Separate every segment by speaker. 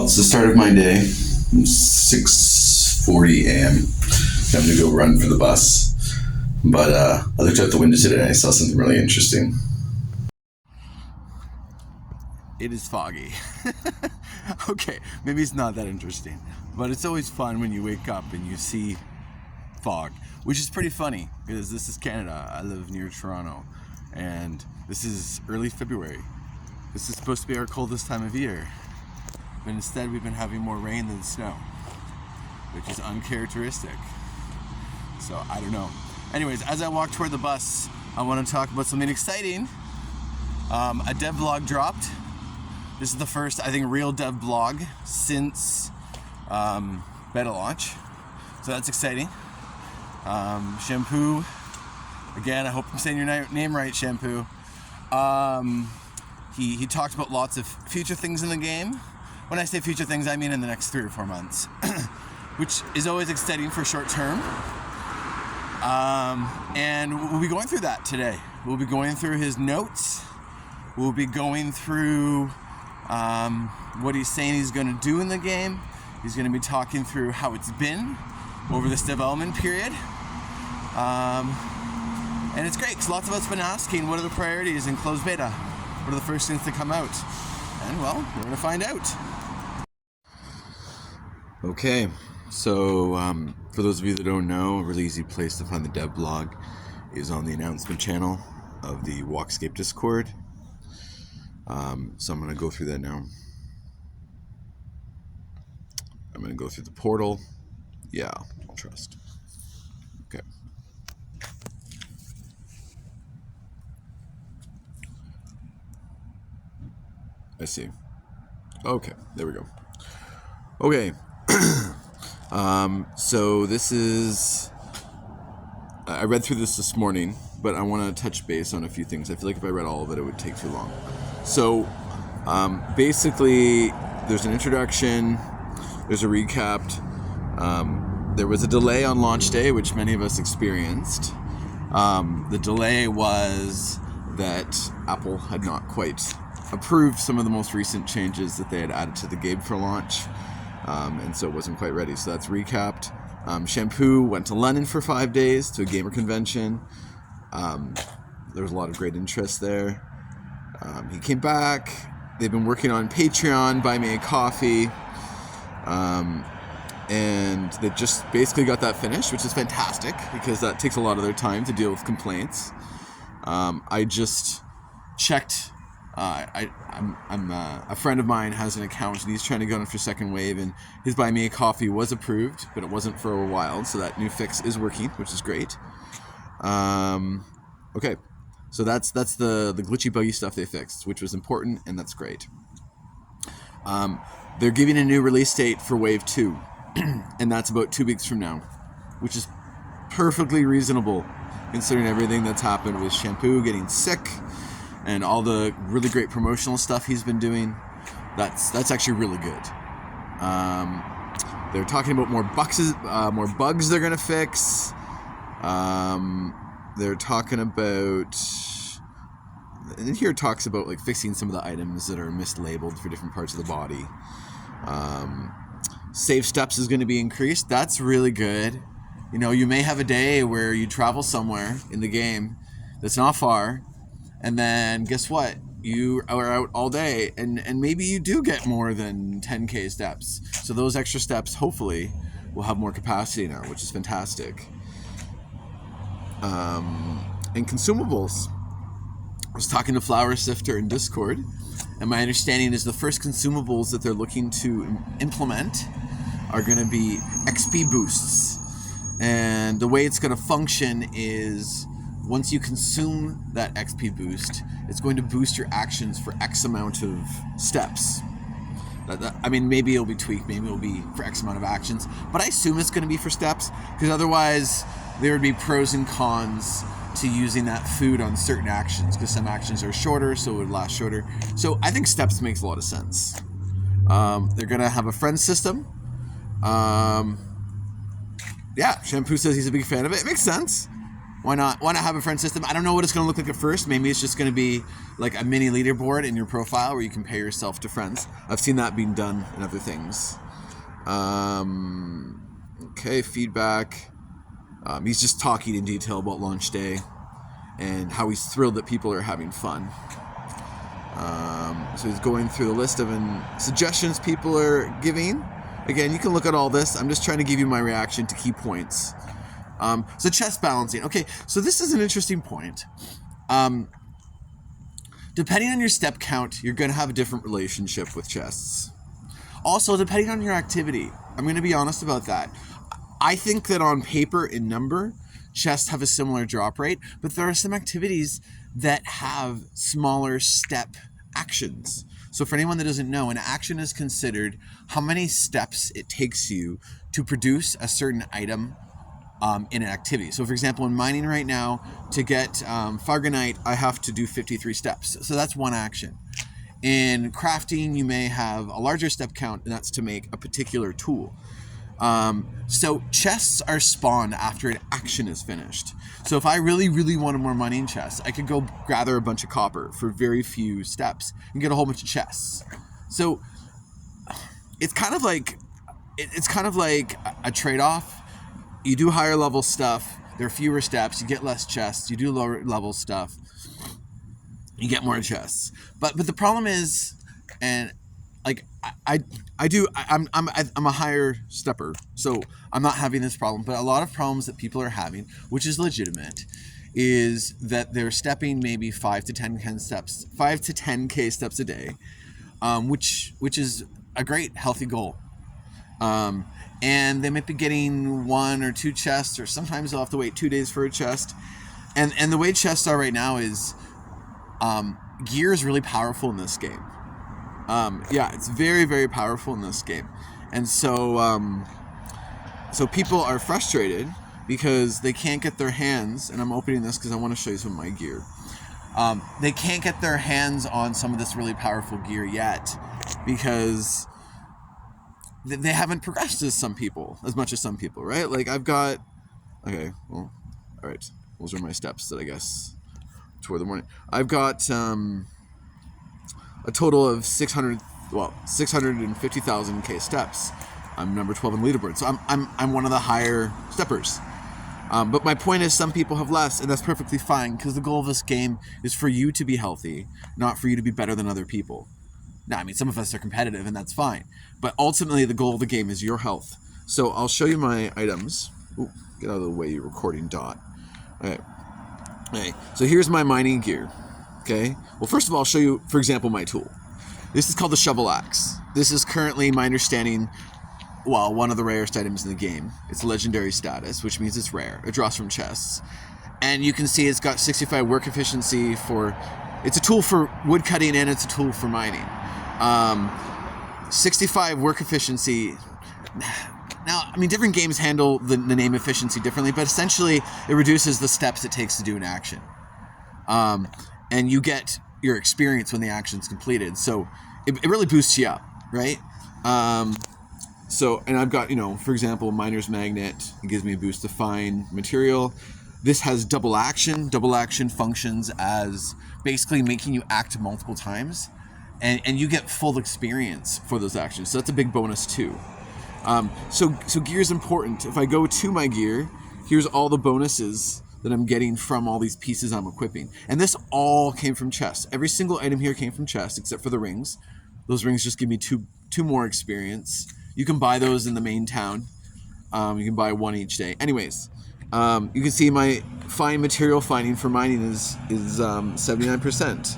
Speaker 1: It's the start of my day. 6:40 a.m. I'm going to go run for the bus. But I looked out the window today and I saw something really interesting.
Speaker 2: It is foggy. Okay, maybe it's not that interesting, but it's always fun when you wake up and you see fog, which is pretty funny because this is Canada. I live near Toronto, and this is early February. This is supposed to be our coldest time of year, but instead we've been having more rain than snow, which is uncharacteristic. So I don't know. Anyways, as I walk toward the bus, I want to talk about something exciting. A DevBlog dropped. This is the first, I think, real DevBlog since beta launch. So that's exciting. Shampoo, again, I hope I'm saying your name right, Shampoo. He talked about lots of future things in the game. When I say future things, I mean in the next 3 or 4 months, which is always exciting for short term. And we'll be going through that today. We'll be going through his notes. We'll be going through what he's saying he's going to do in the game. He's going to be talking through how it's been over this development period. And it's great because lots of us have been asking, what are the priorities in closed beta? What are the first things to come out? And well, we're going to find out. Okay, so for those of you that don't know, a really easy place to find the DevBlog is on the announcement channel of the Walkscape Discord. So I'm going to go through that now. I'm going to go through the portal. Yeah, I'll trust. Okay. I see. Okay, there we go. Okay. So this is... I read through this morning, but I want to touch base on a few things. I feel like if I read all of it, it would take too long. So, basically, there's an introduction, there's a recap. There was a delay on launch day, which many of us experienced. The delay was that Apple had not quite approved some of the most recent changes that they had added to the game for launch, and so it wasn't quite ready. So that's recapped. Shampoo went to London for 5 days to a gamer convention. There was a lot of great interest there. He came back. They've been working on Patreon, Buy Me a Coffee, and they just basically got that finished, which is fantastic because that takes a lot of their time to deal with complaints. I just checked. A friend of mine has an account and he's trying to go in for second wave, and his Buy Me a Coffee was approved, but it wasn't for a while, so that new fix is working, which is great. Okay. So that's the glitchy buggy stuff they fixed, which was important, and that's great. They're giving a new release date for Wave 2, and that's about 2 weeks from now, which is perfectly reasonable considering everything that's happened with Shampoo getting sick and all the really great promotional stuff he's been doing. That's actually really good. They're talking about more bugs they're going to fix. They're talking about, and here it talks about like fixing some of the items that are mislabeled for different parts of the body. Save steps is going to be increased. That's really good. You know, you may have a day where you travel somewhere in the game that's not far, and then guess what? You are out all day, and maybe you do get more than 10k steps. So those extra steps, hopefully, will have more capacity now, which is fantastic. And consumables. I was talking to Flower Sifter in Discord, and my understanding is the first consumables that they're looking to implement are going to be XP boosts. And the way it's going to function is once you consume that XP boost, it's going to boost your actions for X amount of steps. I mean, maybe it'll be tweaked, maybe it'll be for X amount of actions, but I assume it's going to be for steps, because otherwise there would be pros and cons to using that food on certain actions, because some actions are shorter, so it would last shorter. So I think steps makes a lot of sense. They're going to have a friend system. Yeah, Shampoo says he's a big fan of it. It makes sense. Why not have a friend system? I don't know what it's going to look like at first. Maybe it's just going to be like a mini leaderboard in your profile where you compare yourself to friends. I've seen that being done in other things. Okay, feedback. He's just talking in detail about launch day and how he's thrilled that people are having fun. So he's going through the list of suggestions people are giving. Again, you can look at all this. I'm just trying to give you my reaction to key points. So chest balancing. Okay, so this is an interesting point. Depending on your step count, you're going to have a different relationship with chests. Also, depending on your activity, I'm going to be honest about that. I think that on paper, in number, chests have a similar drop rate, but there are some activities that have smaller step actions. So for anyone that doesn't know, an action is considered how many steps it takes you to produce a certain item in an activity. So for example, in mining right now, to get Fargonite, I have to do 53 steps. So that's one action. In crafting, you may have a larger step count, and that's to make a particular tool. So chests are spawned after an action is finished. So if I really, really wanted more mining chests, I could go gather a bunch of copper for very few steps and get a whole bunch of chests. So it's kind of like a trade-off. You do higher level stuff, there are fewer steps, you get less chests. You do lower level stuff, you get more chests. But the problem is, and like I'm a higher stepper, so I'm not having this problem. But a lot of problems that people are having, which is legitimate, is that they're stepping maybe 5 to 10k steps a day, which is a great healthy goal. And they might be getting 1 or 2 chests, or sometimes they'll have to wait 2 days for a chest. And the way chests are right now is gear is really powerful in this game. It's very, very powerful in this game. And so people are frustrated because they can't get their hands, and I'm opening this because I want to show you some of my gear. They can't get their hands on some of this really powerful gear yet because they haven't progressed as much as some people, right? Like I've got, okay, well, all right. Those are my steps that I guess toward the morning. I've got a total of 650,000 steps. I'm number 12 in the leaderboard, so I'm one of the higher steppers. But my point is, some people have less, and that's perfectly fine because the goal of this game is for you to be healthy, not for you to be better than other people. Now, I mean, some of us are competitive, and that's fine. But ultimately, the goal of the game is your health. So I'll show you my items. Ooh, get out of the way, you recording dot. Okay. So here's my mining gear. Okay. Well, first of all, I'll show you, for example, my tool. This is called the shovel axe. This is currently, my understanding, one of the rarest items in the game. It's legendary status, which means it's rare. It draws from chests. And you can see it's got 65 work efficiency it's a tool for wood cutting and it's a tool for mining. 65 work efficiency. Now, I mean, different games handle the name efficiency differently, but essentially it reduces the steps it takes to do an action. And you get your experience when the action's completed. So it really boosts you up, right? And I've got, for example, Miner's Magnet. It gives me a boost to fine material. This has double action. Double action functions as basically making you act multiple times. And you get full experience for those actions. So that's a big bonus too. So gear is important. If I go to my gear, here's all the bonuses that I'm getting from all these pieces I'm equipping. And this all came from chests. Every single item here came from chests, except for the rings. Those rings just give me two more experience. You can buy those in the main town. You can buy 1 each day. Anyways, you can see my fine material finding for mining is 79%.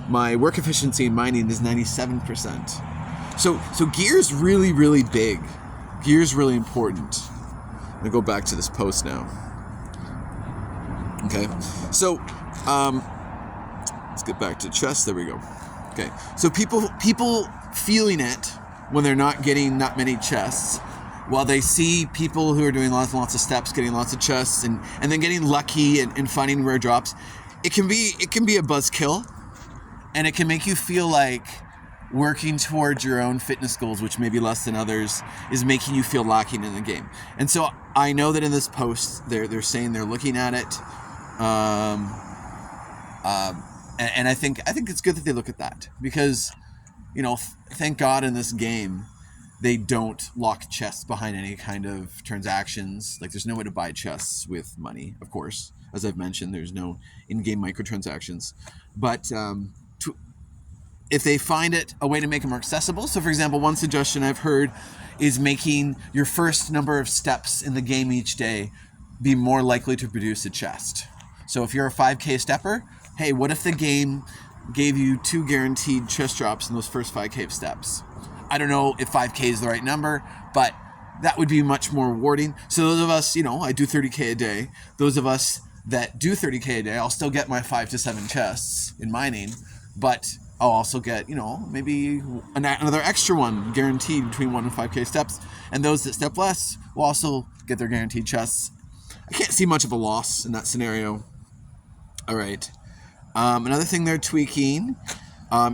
Speaker 2: My work efficiency in mining is 97%. So gear is really, really big. Gear is really important. I'm gonna go back to this post now. Okay, so let's get back to chests. There we go. Okay, so people feeling it when they're not getting that many chests, while they see people who are doing lots and lots of steps, getting lots of chests, and then getting lucky and finding rare drops. It can be a buzzkill, and it can make you feel like working towards your own fitness goals, which may be less than others, is making you feel lacking in the game. And so I know that in this post, they're saying they're looking at it. And I think it's good that they look at that, because, thank God in this game they don't lock chests behind any kind of transactions. Like, there's no way to buy chests with money, of course. As I've mentioned, there's no in-game microtransactions. But if they find it a way to make it more accessible, so for example, one suggestion I've heard is making your first number of steps in the game each day be more likely to produce a chest. So if you're a 5K stepper, hey, what if the game gave you 2 guaranteed chest drops in those first 5K steps? I don't know if 5K is the right number, but that would be much more rewarding. So those of us, I do 30K a day. Those of us that do 30K a day, I'll still get my 5 to 7 chests in mining, but I'll also get, maybe another extra one guaranteed between 1 and 5K steps. And those that step less will also get their guaranteed chests. I can't see much of a loss in that scenario. All right. Another thing they're tweaking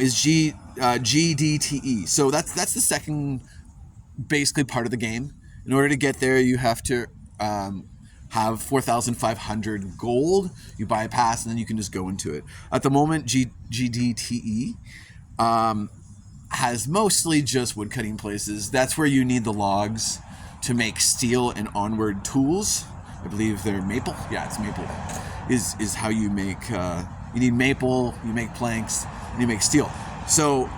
Speaker 2: is GDTE. So that's the second basically part of the game. In order to get there, you have to have 4,500 gold. You buy a pass, and then you can just go into it. At the moment, GDTE has mostly just woodcutting places. That's where you need the logs to make steel and onward tools. I believe they're maple. Yeah, it's maple. Is how you make. You need maple. You make planks. And you make steel. So,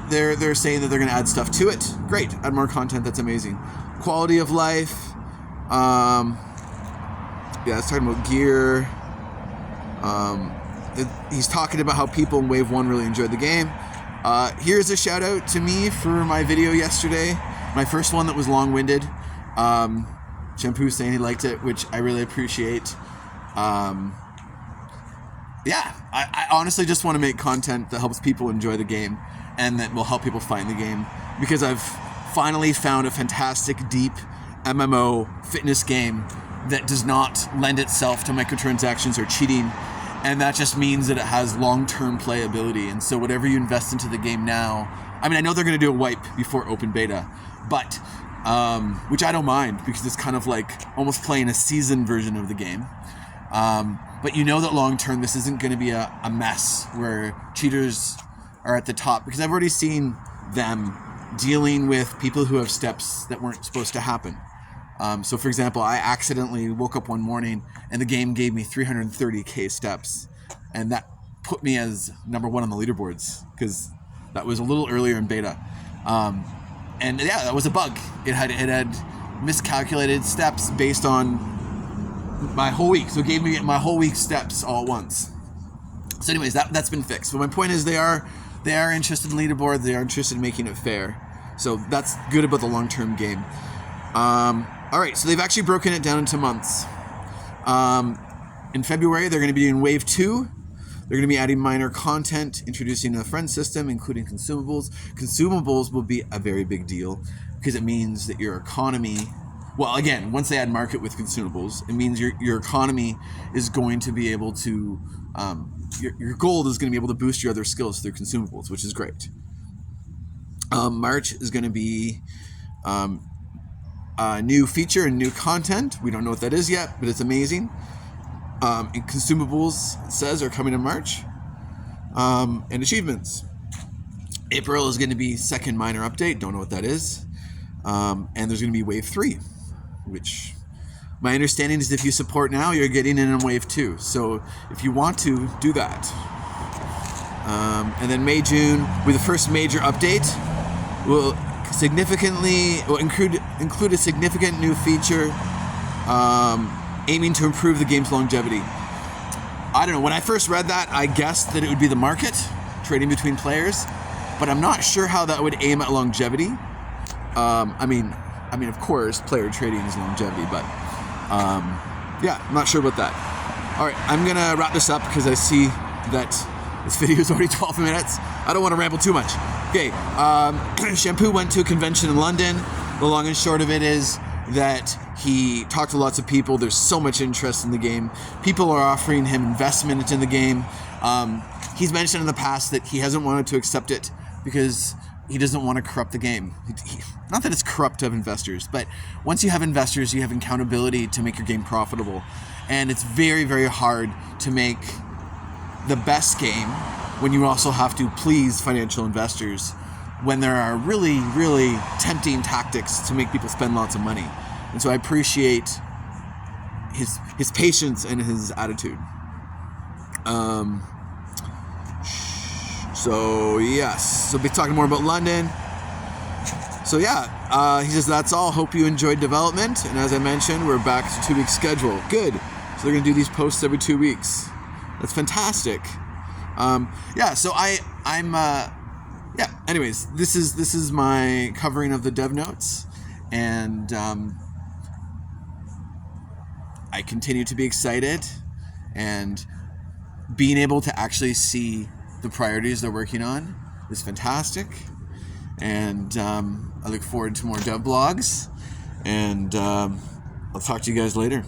Speaker 2: they're saying that they're going to add stuff to it. Great, add more content. That's amazing. Quality of life. It's talking about gear. He's talking about how people in Wave 1 really enjoyed the game. Here's a shout out to me for my video yesterday. My first one that was long-winded. Shampoo saying he liked it, which I really appreciate. I honestly just want to make content that helps people enjoy the game and that will help people find the game, because I've finally found a fantastic, deep MMO fitness game that does not lend itself to microtransactions or cheating, and that just means that it has long-term playability. And so whatever you invest into the game now, I know they're going to do a wipe before open beta, but which I don't mind, because it's kind of like almost playing a seasoned version of the game. But that long-term this isn't going to be a mess where cheaters are at the top, because I've already seen them dealing with people who have steps that weren't supposed to happen. So for example, I accidentally woke up one morning and the game gave me 330k steps, and that put me as number 1 on the leaderboards, because that was a little earlier in beta. That was a bug. It had miscalculated steps based on my whole week, so it gave me my whole week's steps all at once. So anyways, that's been fixed. But my point is, they are interested in leaderboard. They are interested in making it fair. So that's good about the long-term game. All right, so they've actually broken it down into months. In February, they're going to be doing Wave 2. They're going to be adding minor content, introducing a friend system, including consumables. Consumables will be a very big deal, because it means that your economy... Well, again, once they add market with consumables, it means your economy is going to be able to... your gold is going to be able to boost your other skills through consumables, which is great. March is going to be a new feature and new content. We don't know what that is yet, but it's amazing. And consumables, it says, are coming in March. And achievements. April is going to be second minor update. Don't know what that is. And there's going to be Wave 3, which my understanding is if you support now, you're getting in on Wave 2. So if you want to, do that. And then May, June, with the first major update, will include a significant new feature aiming to improve the game's longevity. I don't know. When I first read that, I guessed that it would be the market, trading between players, but I'm not sure how that would aim at longevity. I mean, of course, player trading is longevity, but I'm not sure about that. All right, I'm gonna wrap this up because I see that this video is already 12 minutes. I don't want to ramble too much. Okay, Shampoo went to a convention in London. The long and short of it is that he talked to lots of people. There's so much interest in the game. People are offering him investment in the game. He's mentioned in the past that he hasn't wanted to accept it because he doesn't want to corrupt the game. Not that it's corrupt to have investors, but once you have investors, you have accountability to make your game profitable. And it's very, very hard to make the best game when you also have to please financial investors, when there are really, really tempting tactics to make people spend lots of money. And so I appreciate his patience and his attitude. So yes, so we'll be talking more about London. So yeah, he says that's all. Hope you enjoyed development. And as I mentioned, we're back to 2 week schedule. Good. So they're gonna do these posts every 2 weeks. That's fantastic. Yeah. So I'm. Yeah. Anyways, this is my covering of the dev notes, and I continue to be excited, and being able to actually see the priorities they're working on is fantastic. And I look forward to more dev blogs, and I'll talk to you guys later.